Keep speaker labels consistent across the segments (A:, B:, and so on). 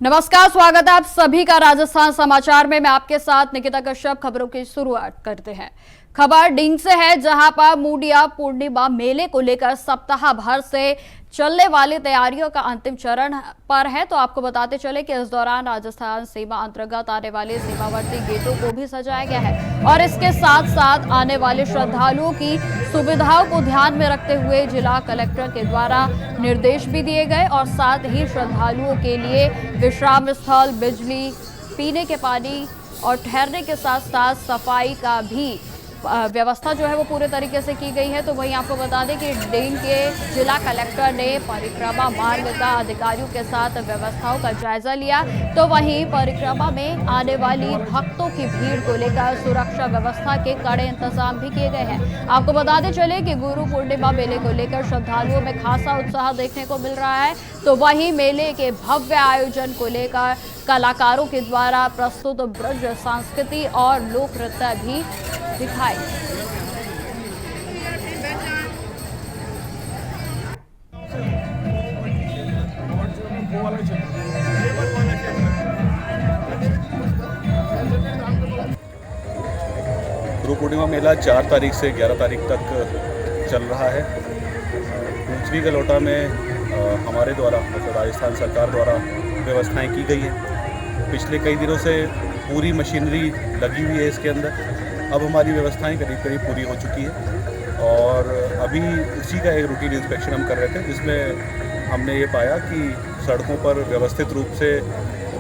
A: नमस्कार, स्वागत है आप सभी का राजस्थान समाचार में। मैं आपके साथ निकिता कश्यप। खबरों की शुरुआत करते हैं। खबर डींग से है, जहां पर मुंडिया पूर्णिमा मेले को लेकर सप्ताह भर से चलने वाली तैयारियों का अंतिम चरण पर है। तो आपको बताते चले कि इस दौरान राजस्थान सीमा अंतर्गत आने वाले सीमावर्ती गेटों को भी सजाया गया है और इसके साथ साथ आने वाले श्रद्धालुओं की सुविधाओं को ध्यान में रखते हुए जिला कलेक्टर के द्वारा निर्देश भी दिए गए और साथ ही श्रद्धालुओं के लिए विश्राम स्थल, बिजली, पीने के पानी और ठहरने के साथ साथ सफाई का भी व्यवस्था जो है वो पूरे तरीके से की गई है। तो वहीं आपको बता दें कि डींग के जिला कलेक्टर ने परिक्रमा मार्ग का अधिकारियों के साथ व्यवस्थाओं का जायजा लिया। तो वहीं परिक्रमा में आने वाली भक्तों की भीड़ को लेकर सुरक्षा व्यवस्था के कड़े इंतजाम भी किए गए हैं। आपको बताते चले कि गुरु पूर्णिमा मेले को लेकर श्रद्धालुओं में खासा उत्साह देखने को मिल रहा है। तो वहीं मेले के भव्य आयोजन को लेकर कलाकारों के द्वारा प्रस्तुत ब्रज संस्कृति और लोक नृत्य भी दिखाई।
B: गुरु पूर्णिमा मेला 4 तारीख से 11 तारीख तक चल रहा है। ऊंचवी गलोटा में हमारे द्वारा मतलब राजस्थान सरकार द्वारा व्यवस्थाएं की गई हैं। पिछले कई दिनों से पूरी मशीनरी लगी हुई है इसके अंदर। अब हमारी व्यवस्थाएं करीब करीब पूरी हो चुकी है और अभी उसी का एक रूटीन इंस्पेक्शन हम कर रहे थे, जिसमें हमने ये पाया कि सड़कों पर व्यवस्थित रूप से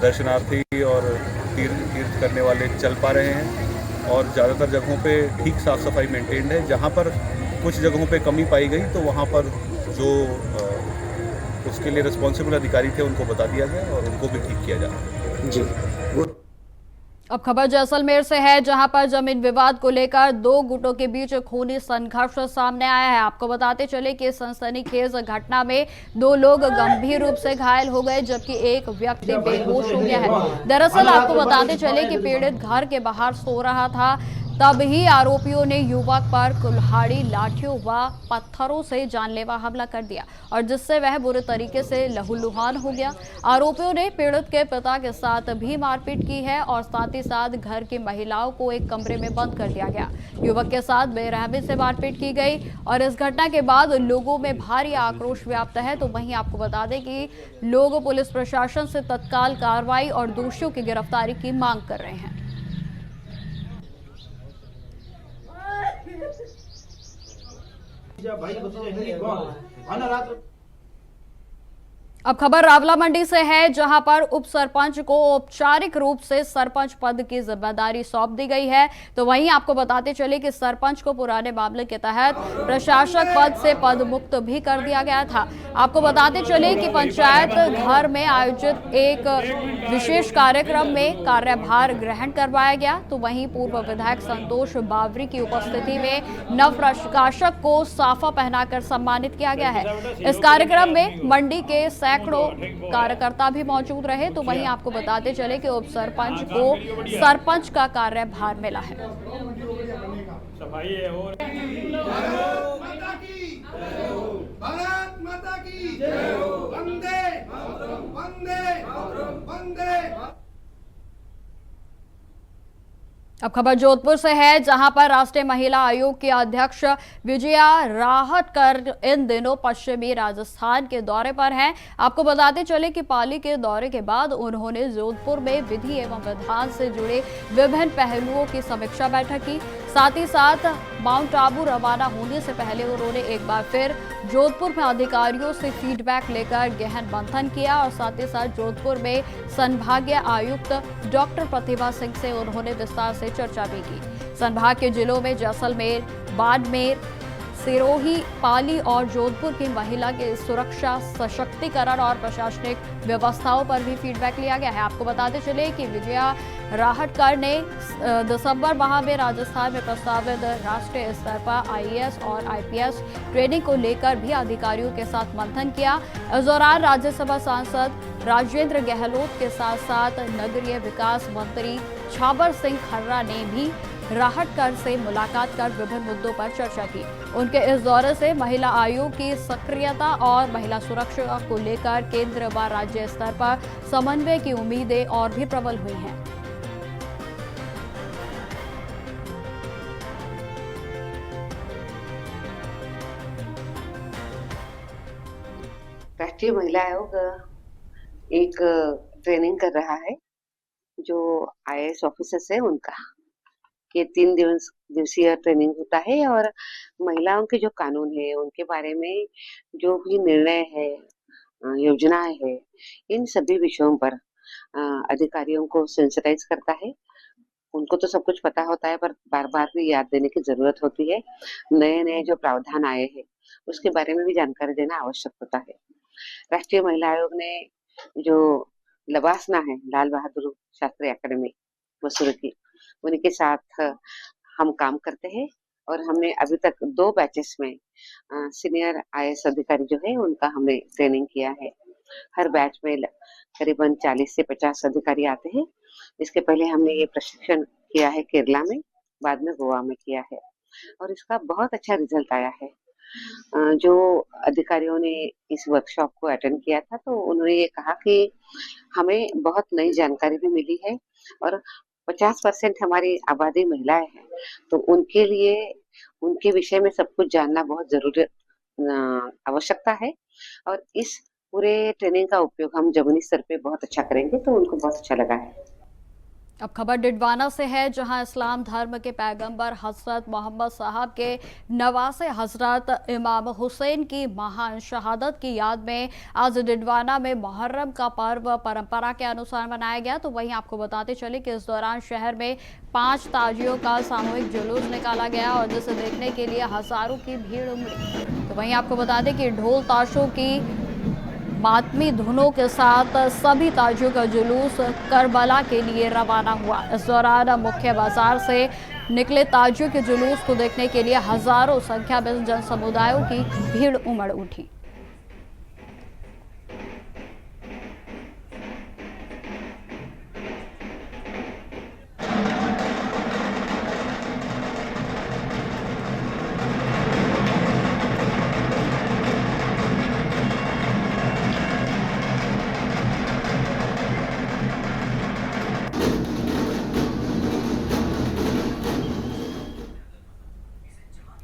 B: दर्शनार्थी और तीर्थ करने वाले चल पा रहे हैं और ज़्यादातर जगहों पे ठीक साफ़ सफाई मेंटेन्ड है। जहाँ पर कुछ जगहों पे कमी पाई गई तो वहाँ पर जो उसके लिए रिस्पॉन्सिबल अधिकारी थे उनको बता दिया गया और उनको भी ठीक किया जा रहा है। जी।
A: अब खबर जैसलमेर से है, जहां पर जमीन विवाद को लेकर 2 गुटों के बीच खूनी संघर्ष सामने आया है। आपको बताते चले कि सनसनीखेज घटना में 2 लोग गंभीर रूप से घायल हो गए, जबकि एक व्यक्ति बेहोश हो गया है। दरअसल आपको बताते चले कि पीड़ित घर के बाहर सो रहा था, तभी आरोपियों ने युवक पर कुल्हाड़ी, लाठियों व पत्थरों से जानलेवा हमला कर दिया और जिससे वह बुरे तरीके से लहूलुहान हो गया। आरोपियों ने पीड़ित के पिता के साथ भी मारपीट की है और साथ ही साथ घर की महिलाओं को एक कमरे में बंद कर दिया गया। युवक के साथ बेरहमी से मारपीट की गई और इस घटना के बाद लोगों में भारी आक्रोश व्याप्त है। तो वहीं आपको बता दें कि लोग पुलिस प्रशासन से तत्काल कार्रवाई और दोषियों की गिरफ्तारी की मांग कर रहे हैं। अब खबर रावला मंडी से है, जहां पर उप सरपंच को औपचारिक रूप से सरपंच पद की जिम्मेदारी सौंप दी गई है। तो वहीं आपको बताते चले कि सरपंच को पुराने मामले के तहत प्रशासक पद से पद मुक्त भी कर दिया गया था। आपको बताते चले कि पंचायत घर में आयोजित एक विशेष कार्यक्रम में कार्यभार ग्रहण करवाया गया। तो वहीं पूर्व विधायक संतोष बावरी की उपस्थिति में नव प्रशासक को साफा पहनाकर सम्मानित किया गया है। इस कार्यक्रम में मंडी के सैकड़ों कार्यकर्ता भी मौजूद रहे। तो वहीं आपको बताते चले कि उप सरपंच को सरपंच का कार्यभार मिला है।
C: भारत माता की जय हो, वंदे वंदे वंदे।
A: अब खबर जोधपुर से है, जहां पर राष्ट्रीय महिला आयोग की अध्यक्ष विजया राहटकर इन दिनों पश्चिमी राजस्थान के दौरे पर हैं। आपको बताते चले कि पाली के दौरे के बाद उन्होंने जोधपुर में विधि एवं विधान से जुड़े विभिन्न पहलुओं की समीक्षा बैठक की। साथ ही साथ माउंट आबू रवाना होने से पहले उन्होंने एक बार फिर जोधपुर में अधिकारियों से फीडबैक लेकर गहन मंथन किया और साथ ही साथ जोधपुर में संभागीय आयुक्त डॉक्टर प्रतिभा सिंह से उन्होंने विस्तार से चर्चा भी की। संभाग के जिलों में जैसलमेर, बाड़मेर, सिरोही, पाली और जोधपुर की महिला के सुरक्षा, सशक्तिकरण और प्रशासनिक व्यवस्थाओं पर भी फीडबैक लिया गया है। आपको बताते चले कि विजया राहटकर ने दिसंबर माह में राजस्थान में प्रस्तावित राष्ट्रीय स्तर पर आईएएस और आईपीएस ट्रेनिंग को लेकर भी अधिकारियों के साथ मंथन किया। इस दौरान राज्यसभा सांसद राजेंद्र गहलोत के साथ साथ नगरीय विकास मंत्री छाबर सिंह खर्रा ने भी राहत कर से मुलाकात कर विभिन्न मुद्दों पर चर्चा की। उनके इस दौरे से महिला आयोग की सक्रियता और महिला सुरक्षा को लेकर केंद्र व राज्य स्तर पर समन्वय की उम्मीदें और भी प्रबल हुई हैं।
D: राष्ट्रीय महिला आयोग एक ट्रेनिंग कर रहा है जो आईएएस ऑफिसर्स है उनका कि 3 दिवसीय ट्रेनिंग होता है और महिलाओं के जो कानून है उनके बारे में जो भी निर्णय है योजनाएं है इन सभी विषयों पर अधिकारियों को सेंसिटाइज करता है। उनको तो सब कुछ पता होता है पर बार बार भी याद देने की जरूरत होती है। नए नए जो प्रावधान आए हैं उसके बारे में भी जानकारी देना आवश्यक होता है। राष्ट्रीय महिला आयोग ने जो लबासना है लाल बहादुर शास्त्री एकेडमी मसूरी की उनके साथ हम काम करते हैं और हमने अभी तक 2 बैचेस में सीनियर आईएएस अधिकारी जो है उनका हमने ट्रेनिंग किया है। हर बैच में करीबन 40 से 50 अधिकारी आते हैं। इसके पहले हमने ये प्रशिक्षण किया है केरला में, बाद में गोवा में किया है और इसका बहुत अच्छा रिजल्ट आया है। जो अधिकारियों ने इस वर्कशॉप को अटेंड किया था तो उन्होंने ये कहा कि हमें बहुत नई जानकारी भी मिली है और 50% हमारी आबादी महिलाएं हैं तो उनके लिए उनके विषय में सब कुछ जानना बहुत जरूरी आवश्यकता है और इस पूरे ट्रेनिंग का उपयोग हम जमीनी स्तर पे बहुत अच्छा करेंगे तो उनको बहुत अच्छा लगा है।
A: अब खबर डिडवाना से है, जहां इस्लाम धर्म के पैगंबर हजरत मोहम्मद साहब के नवासे हजरत इमाम हुसैन की महान शहादत की याद में आज डिडवाना में मुहर्रम का पर्व परंपरा के अनुसार मनाया गया। तो वहीं आपको बताते चले कि इस दौरान शहर में 5 ताजियों का सामूहिक जुलूस निकाला गया और जिसे देखने के लिए हजारों की भीड़ उमड़ी। तो वहीं आपको बता दें कि ढोल ताशों की मातमी धुनों के साथ सभी ताजियों का जुलूस करबला के लिए रवाना हुआ। इस दौरान मुख्य बाजार से निकले ताजियों के जुलूस को देखने के लिए हजारों संख्या में जन समुदायों की भीड़ उमड़ उठी।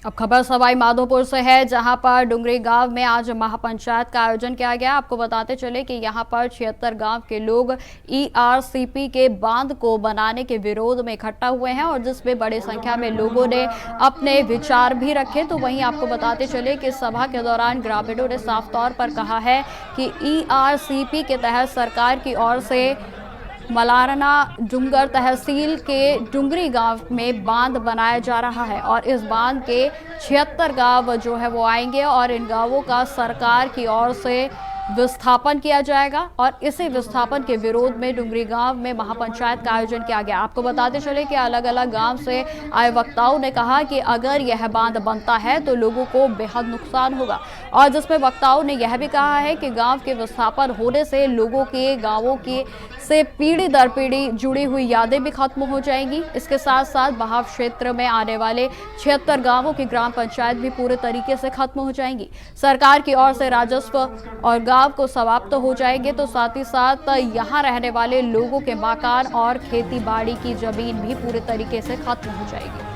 A: अब खबर सवाई माधोपुर से है, जहां पर डुंगरी गांव में आज महापंचायत का आयोजन किया गया। आपको बताते चले कि यहां पर 76 गांव के लोग ईआरसीपी के बांध को बनाने के विरोध में इकट्ठा हुए हैं और जिसमें बड़ी संख्या में लोगों ने अपने विचार भी रखे। तो वहीं आपको बताते चले कि सभा के दौरान ग्रामीणों ने साफ तौर पर कहा है कि ईआरसीपी के तहत सरकार की ओर से मलारना डुंगर तहसील के डुंगरी गांव में बांध बनाया जा रहा है और इस बांध के 76 गांव जो है वो आएंगे और इन गांवों का सरकार की ओर से विस्थापन किया जाएगा और इसी विस्थापन के विरोध में डुंगरी गांव में महापंचायत का आयोजन किया गया। आपको बताते चले कि अलग अलग गांव से आए वक्ताओं ने कहा कि अगर यह बांध बनता है तो लोगों को बेहद नुकसान होगा और जिसमें वक्ताओं ने यह भी कहा है कि गांव के विस्थापन होने से लोगों के गांवों की से पीढ़ी दर पीढ़ी जुड़ी हुई यादें भी खत्म हो जाएंगी। इसके साथ साथ बहाव क्षेत्र में आने वाले 76 गांवों की ग्राम पंचायत भी पूरे तरीके से खत्म हो जाएंगी। सरकार की ओर से राजस्व और गांव को समाप्त हो जाएंगे तो साथ ही साथ यहां रहने वाले लोगों के मकान और खेती बाड़ी की जमीन भी पूरे तरीके से खत्म हो जाएगी।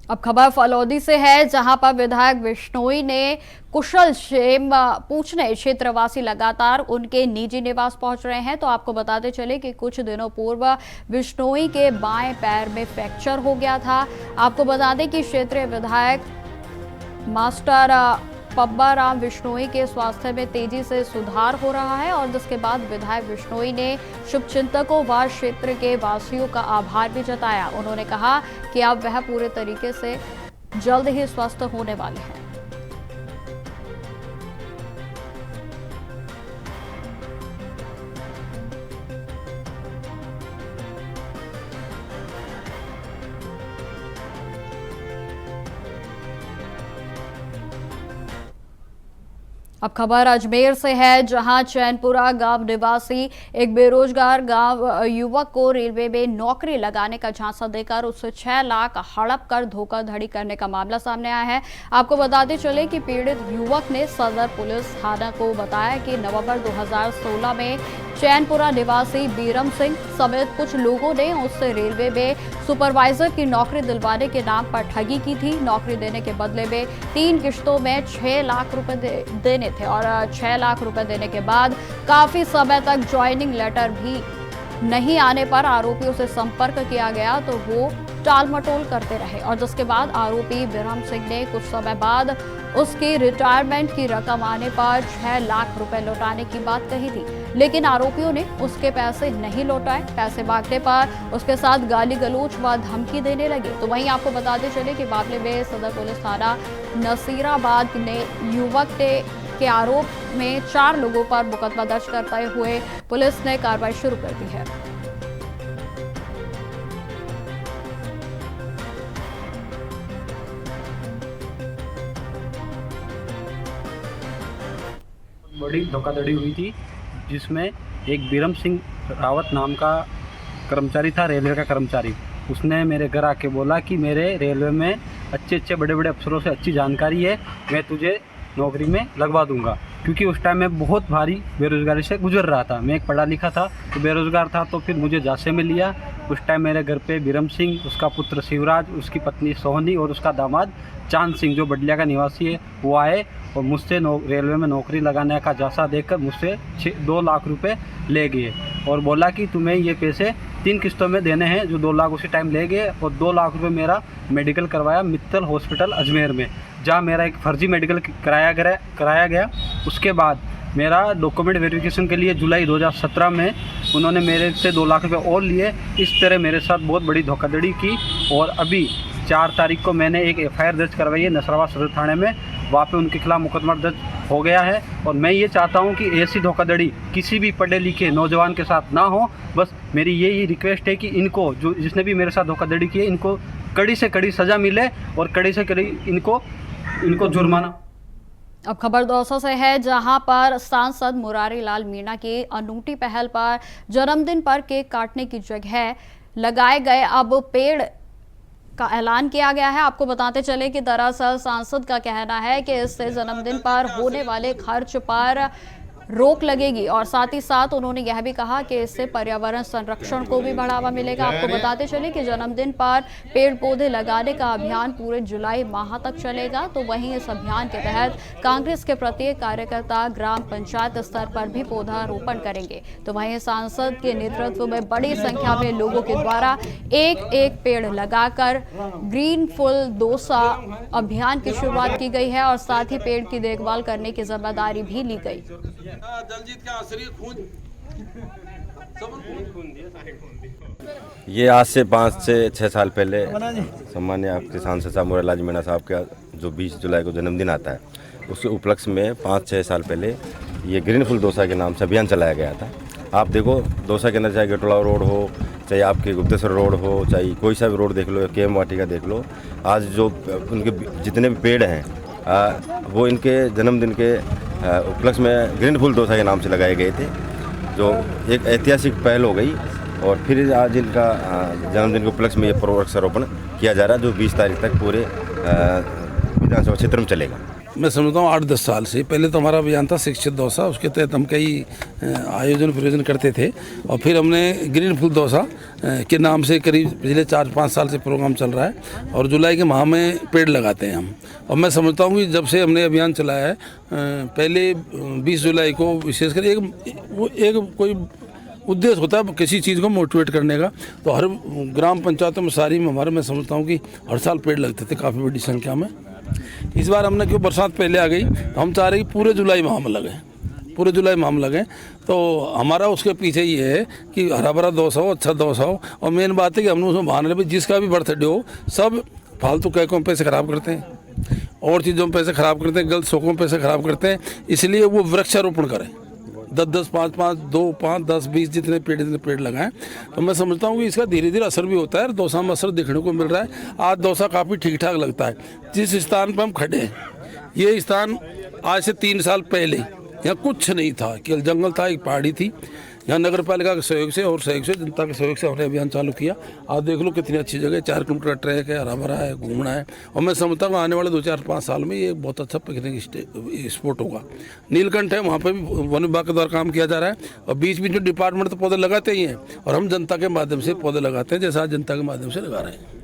A: अब खबर फलौदी से है, जहां पर विधायक विश्नोई ने कुशल क्षेम पूछने क्षेत्रवासी लगातार उनके निजी निवास पहुंच रहे हैं। तो आपको बताते चले कि कुछ दिनों पूर्व विश्नोई के बाएं पैर में फ्रैक्चर हो गया था। आपको बता दें कि क्षेत्रीय विधायक मास्टर पब्बा राम विश्नोई के स्वास्थ्य में तेजी से सुधार हो रहा है और जिसके बाद विधायक विश्नोई ने शुभचिंतकों व क्षेत्र के वासियों का आभार भी जताया। उन्होंने कहा कि अब वह पूरे तरीके से जल्द ही स्वस्थ होने वाले हैं। अब खबर अजमेर से है, जहां चैनपुरा गांव निवासी एक बेरोजगार गांव युवक को रेलवे में नौकरी लगाने का झांसा देकर उससे 6 लाख हड़प कर धोखाधड़ी करने का मामला सामने आया है। आपको बताते चले कि पीड़ित युवक ने सदर पुलिस थाना को बताया कि नवंबर 2016 में चैनपुरा निवासी बीरम सिंह समेत कुछ लोगों ने उससे रेलवे में सुपरवाइजर की नौकरी दिलवाने के नाम पर ठगी की थी। नौकरी देने के बदले में 3 किश्तों में 6 लाख रुपए देने थे और 6 लाख रुपए देने के बाद काफी समय तक ज्वाइनिंग लेटर भी नहीं आने पर आरोपियों से संपर्क किया गया तो वो टाल मटोल करते रहे और जिसके बाद आरोपी बीरम सिंह ने कुछ समय बाद उसकी रिटायरमेंट की रकम आने पर 6 लाख रुपए लौटाने की बात कही थी, लेकिन आरोपियों ने उसके पैसे नहीं लौटाए। पैसे मांगने पर उसके साथ गाली गलौज व धमकी देने लगे। तो वहीं आपको बताते चले कि मामले में सदर पुलिस थाना नसीराबाद ने युवक के आरोप में 4 लोगों पर मुकदमा दर्ज करते हुए पुलिस ने कार्रवाई शुरू कर दी है।
E: बड़ी धोखाधड़ी हुई थी, जिसमें एक बीरम सिंह रावत नाम का कर्मचारी था, रेलवे का कर्मचारी। उसने मेरे घर आके बोला कि मेरे रेलवे में अच्छे बड़े बड़े अफसरों से अच्छी जानकारी है, मैं तुझे नौकरी में लगवा दूंगा। क्योंकि उस टाइम मैं बहुत भारी बेरोज़गारी से गुजर रहा था। मैं एक पढ़ा लिखा था तो बेरोज़गार था, तो फिर मुझे जासे में लिया। उस टाइम मेरे घर पे बीरम सिंह, उसका पुत्र शिवराज, उसकी पत्नी सोहनी और उसका दामाद चांद सिंह जो बडलिया का निवासी है वो आए और मुझसे रेलवे में नौकरी लगाने का झांसा देकर मुझसे 2 लाख रुपए ले गए और बोला कि तुम्हें ये पैसे 3 किस्तों में देने हैं, जो 2 लाख उसी टाइम ले गए। और 2 लाख रुपए मेरा मेडिकल करवाया मित्तल हॉस्पिटल अजमेर में, जहाँ मेरा एक फर्जी मेडिकल कराया गया। उसके बाद मेरा डॉक्यूमेंट वेरिफिकेशन के लिए जुलाई 2017 में उन्होंने मेरे से 2 लाख रुपए और लिए। इस तरह मेरे साथ बहुत बड़ी धोखाधड़ी की और अभी 4 तारीख को मैंने एक FIR दर्ज करवाई है नसराबाद सदर थाने में। वहाँ पे उनके खिलाफ मुकदमा दर्ज हो गया है और मैं ये चाहता हूँ कि ऐसी धोखाधड़ी किसी भी पढ़े लिखे नौजवान के साथ ना हो। बस मेरी यही रिक्वेस्ट है कि इनको जिसने भी मेरे साथ धोखाधड़ी की है, इनको कड़ी से कड़ी सज़ा मिले और कड़ी से कड़ी इनको जुर्माना।
A: अब खबर दौसा से है, जहां पर सांसद मुरारी लाल मीणा की अनूठी पहल पर जन्मदिन पर केक काटने की जगह लगाए गए अब पेड़ का ऐलान किया गया है। आपको बताते चले कि दरअसल सांसद का कहना है कि इससे जन्मदिन पर होने वाले खर्च पर रोक लगेगी और साथ ही साथ उन्होंने यह भी कहा कि इससे पर्यावरण संरक्षण को भी बढ़ावा मिलेगा। आपको बताते चले कि जन्मदिन पर पेड़ पौधे लगाने का अभियान पूरे जुलाई माह तक चलेगा। तो वहीं इस अभियान के तहत कांग्रेस के प्रत्येक कार्यकर्ता ग्राम पंचायत स्तर पर भी पौधारोपण करेंगे। तो वहीं सांसद के नेतृत्व में बड़ी संख्या में लोगों के द्वारा एक पेड़ लगाकर ग्रीन फुल दौसा अभियान की शुरुआत की गई है और साथ ही पेड़ की देखभाल करने की जिम्मेदारी भी ली गई।
F: ये आज से 5 से 6 साल पहले सम्मान्य आपके सांसद साहब मुरारी लाल मीणा साहब का जो 20 जुलाई को जन्मदिन आता है, उसके उपलक्ष्य में 5-6 साल पहले ये ग्रीन फुल दौसा के नाम से अभियान चलाया गया था। आप देखो दौसा के अंदर चाहे गेटोला रोड हो, चाहे आपके गुप्तेश्वर रोड हो, चाहे कोई सा भी रोड देख लो या KM वाटिका देख लो, आज जो उनके जितने भी पेड़ हैं वो इनके जन्मदिन के उपलक्ष्य में ग्रीन फुल दौसा के नाम से लगाए गए थे, जो एक ऐतिहासिक पहल हो गई। और फिर आज इनका जन्मदिन के उपलक्ष्य में ये वृक्षारोपण किया जा रहा है, जो 20 तारीख तक पूरे विधानसभा क्षेत्र में चलेगा।
G: मैं समझता हूँ 8-10 साल से पहले तो हमारा अभियान था शिक्षित दौसा, उसके तहत हम कई आयोजन करते थे और फिर हमने ग्रीन फुल दौसा के नाम से करीब पिछले 4-5 साल से प्रोग्राम चल रहा है और जुलाई के माह में पेड़ लगाते हैं हम। और मैं समझता हूँ कि जब से हमने अभियान चलाया है, पहले 20 जुलाई को विशेषकर एक कोई उद्देश्य होता है किसी चीज़ को मोटिवेट करने का, तो हर ग्राम पंचायतों में सारी में हमारे मैं समझता हूँ कि हर साल पेड़ लगते थे काफ़ी बड़ी संख्या में। इस बार हमने क्यों बरसात पहले आ गई तो हम चाह रहे कि पूरे जुलाई माह में लगे, तो हमारा उसके पीछे ये है कि हरा भरा दौसा हो, अच्छा दौसा हो। और मेन बात है कि हमने उसमें बहाने भी जिसका भी बर्थडे हो, सब फालतू कैकों में पैसे ख़राब करते हैं और चीज़ों में पैसे ख़राब करते हैं, गलत शौकों में पैसे ख़राब करते हैं। इसलिए वो वृक्षारोपण करें, 10-10, 5-5, 2, 5, 10, 20 जितने पेड़ लगाएं। तो मैं समझता हूँ कि इसका धीरे धीरे असर भी होता है और दौसा में असर देखने को मिल रहा है। आज दौसा काफ़ी ठीक ठाक लगता है। जिस स्थान पर हम खड़े हैं, ये स्थान आज से 3 साल पहले यहाँ कुछ नहीं था, केवल जंगल था, एक पहाड़ी थी। यहाँ नगर पालिका के सहयोग से और सहयोग से, जनता के सहयोग से हमने अभियान चालू किया। आज देख लो कितनी अच्छी जगह है, 4 किलोमीटर का ट्रैक है, हरा भरा है, घूमना है। और मैं समझता हूँ आने वाले 2-4-5 साल में ये बहुत अच्छा पिकनिक स्पॉट होगा। नीलकंठ है, वहाँ पर भी वन विभाग के द्वारा काम किया जा रहा है। और बीच बीच में डिपार्टमेंट तो पौधे लगाते ही हैं और हम जनता के माध्यम से पौधे लगाते हैं, जैसा आज जनता के माध्यम से लगा रहे हैं।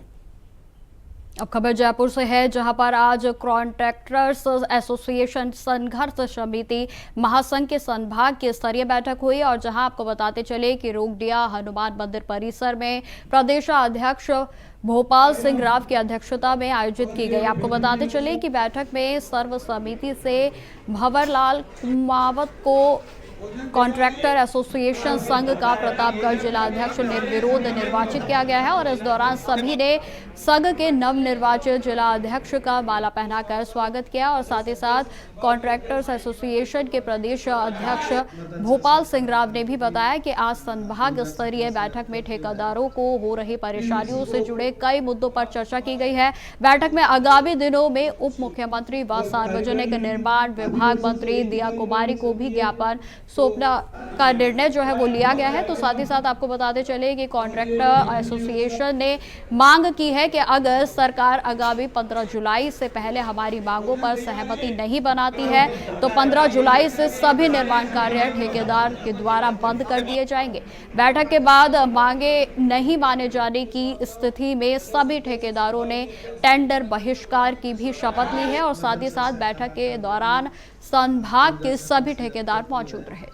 A: अब खबर जयपुर से है, जहां पर आज कॉन्ट्रैक्टर्स एसोसिएशन संघर्ष समिति महासंघ के संभाग की स्तरीय बैठक हुई और जहां आपको बताते चले कि रोगडिया हनुमान मंदिर परिसर में प्रदेशाध्यक्ष भोपाल सिंह राव की अध्यक्षता में आयोजित की गई। आपको बताते चले कि बैठक में सर्व समिति से भंवरलाल कुमावत को कॉन्ट्रैक्टर एसोसिएशन संघ का प्रतापगढ़ जिला अध्यक्ष निर्विरोध निर्वाचित किया गया है और इस दौरान सभी ने संघ के नवनिर्वाचित जिला अध्यक्ष का माला पहनाकर स्वागत किया और साथ ही साथ कॉन्ट्रैक्टर्स एसोसिएशन के प्रदेश अध्यक्ष भोपाल सिंह राव ने भी बताया कि आज संभाग स्तरीय बैठक में ठेकेदारों को हो रही परेशानियों से जुड़े कई मुद्दों पर चर्चा की गई है। बैठक में आगामी दिनों में उप मुख्यमंत्री व सार्वजनिक निर्माण विभाग मंत्री दिया कुमारी को भी ज्ञापन सौंपना का निर्णय जो है वो लिया गया है। तो साथ ही साथ आपको बताते चले कि कॉन्ट्रैक्टर एसोसिएशन ने मांग की है कि अगर सरकार आगामी 15 जुलाई से पहले हमारी मांगों पर सहमति नहीं बनाती है तो 15 जुलाई से सभी निर्माण कार्य ठेकेदार के द्वारा बंद कर दिए जाएंगे। बैठक के बाद मांगे नहीं माने जाने की स्थिति में सभी ठेकेदारों ने टेंडर बहिष्कार की भी शपथ ली है और साथ ही साथ बैठक के दौरान संभाग के सभी ठेकेदार मौजूद रहे।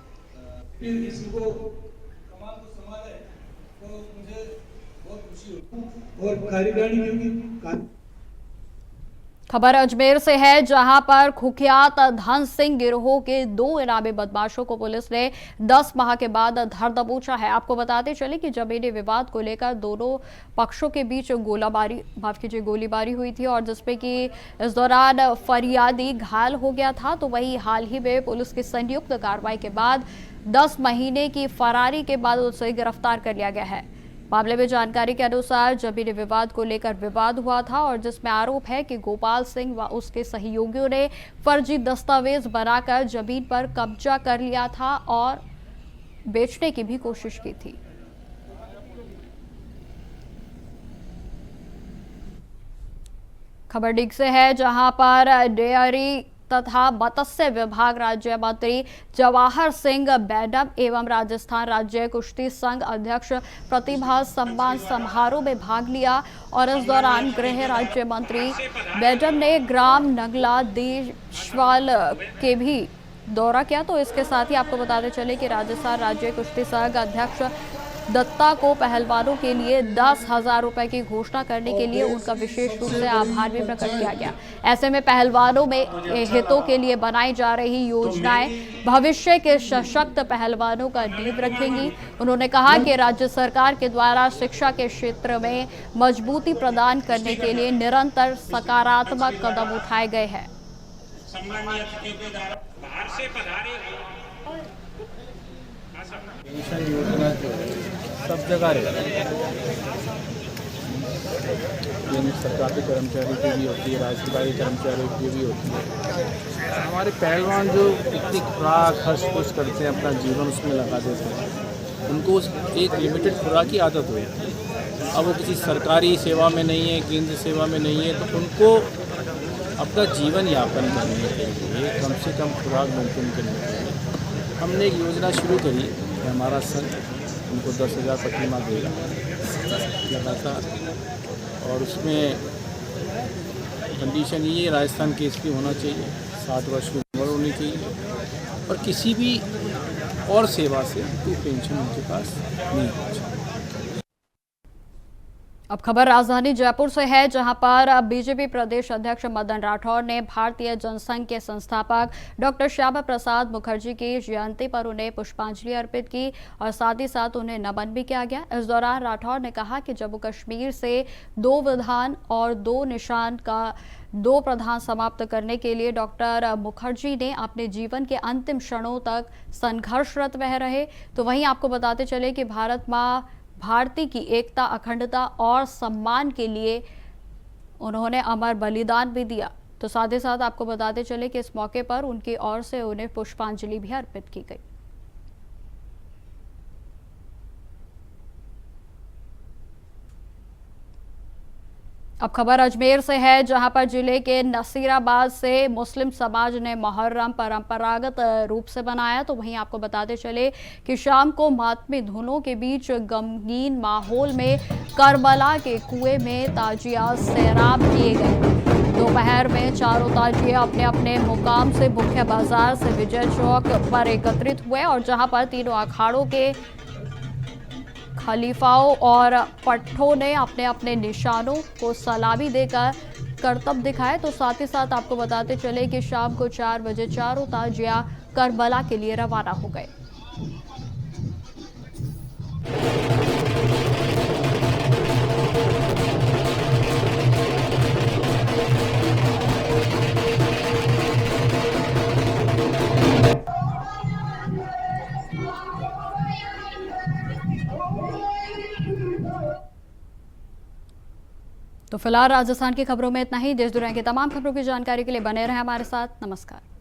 A: खबर अजमेर से है, जहां पर कुख्यात धन सिंह गिरोह के 2 इनामी बदमाशों को पुलिस ने 10 माह के बाद धर दबोचा है। आपको बताते चले कि जमीनी विवाद को लेकर दोनों पक्षों के बीच गोलीबारी हुई थी और जिसमें कि इस दौरान फरियादी घायल हो गया था। तो वहीं हाल ही में पुलिस की संयुक्त कार्रवाई के बाद 10 महीने की फरारी के बाद उसे गिरफ्तार कर लिया गया है। मामले में जानकारी के अनुसार जमीनी विवाद को लेकर विवाद हुआ था और जिसमें आरोप है कि गोपाल सिंह व उसके सहयोगियों ने फर्जी दस्तावेज बनाकर जमीन पर कब्जा कर लिया था और बेचने की भी कोशिश की थी। खबर डिग से है, जहां पर डेयरी तथा मत्स्य विभाग राज्य मंत्री जवाहर सिंह बैडम एवं राजस्थान राज्य कुश्ती संघ अध्यक्ष प्रतिभा सम्मान समारोह में भाग लिया और इस दौरान गृह राज्य मंत्री बैडम ने ग्राम नगला देशवाल के भी दौरा किया। तो इसके साथ ही आपको बताते चले कि राजस्थान राज्य कुश्ती संघ अध्यक्ष दत्ता को पहलवानों के लिए 10,000 रुपए की घोषणा करने के लिए उनका विशेष रूप से आभार भी प्रकट किया गया। ऐसे में पहलवानों में हितों के लिए बनाई जा रही योजनाएं भविष्य के सशक्त पहलवानों का नींव रखेंगी। उन्होंने कहा कि राज्य सरकार के द्वारा शिक्षा के क्षेत्र में मजबूती प्रदान करने के लिए निरंतर सकारात्मक कदम उठाए गए हैं।
H: पेंशन योजना जो सब जगह रहती है, केंद्र सरकार के कर्मचारी की भी होती है, राज्य सरकार के कर्मचारियों की भी होती है। हमारे पहलवान जो इतनी खुराक खर्च पुश करते हैं, अपना जीवन उसमें लगा देते हैं, उनको एक लिमिटेड खुराक की आदत हुई है। अब वो किसी सरकारी सेवा में नहीं है, केंद्र सेवा में नहीं है, तो उनको अपना जीवन यापन करने के लिए कम से कम खुराक मेंटेन करने के लिए हमने एक योजना शुरू करी कि हमारा संघ उनको 10,000 प्रति माह देगा लगातार। और उसमें कंडीशन ये राजस्थान केस की होना चाहिए, 60 वर्ष की उम्र होनी चाहिए और किसी भी और सेवा से कोई पेंशन उनके पास नहीं होनी चाहिए।
A: अब खबर राजधानी जयपुर से है, जहां पर बीजेपी प्रदेश अध्यक्ष मदन राठौर ने भारतीय जनसंघ के संस्थापक डॉक्टर श्यामा प्रसाद मुखर्जी की जयंती पर उन्हें पुष्पांजलि अर्पित की और साथ ही साथ उन्हें नमन भी किया गया। इस दौरान राठौर ने कहा कि जम्मू कश्मीर से 2 विधान और 2 निशान का 2 प्रधान समाप्त करने के लिए डॉक्टर मुखर्जी ने अपने जीवन के अंतिम क्षणों तक संघर्षरत रह रहे। तो वहीं आपको बताते चले कि भारत माँ भारती की एकता, अखंडता और सम्मान के लिए उन्होंने अमर बलिदान भी दिया। तो साथ ही साथ आपको बताते चले कि इस मौके पर उनकी ओर से उन्हें पुष्पांजलि भी अर्पित की गई। अब खबर अजमेर से है, जहां पर जिले के नसीराबाद से मुस्लिम समाज ने मुहर्रम परंपरागत रूप से मनाया। तो वहीं आपको बताते चले कि शाम को मातमी धुनों के बीच गमगीन माहौल में करबला के कुएं में ताजिया सैराब किए गए। दोपहर में चारों ताजिए अपने अपने मुकाम से मुख्य बाजार से विजय चौक पर एकत्रित हुए और जहां पर तीनों अखाड़ों के खलीफाओं और पट्टों ने अपने अपने निशानों को सलामी देकर करतब दिखाए। तो साथ ही साथ आपको बताते चले कि शाम को 4 बजे चारों ताजिया करबला के लिए रवाना हो गए। तो फिलहाल राजस्थान की खबरों में इतना ही। देश दुनिया की तमाम खबरों की जानकारी के लिए बने रहें हमारे साथ। नमस्कार।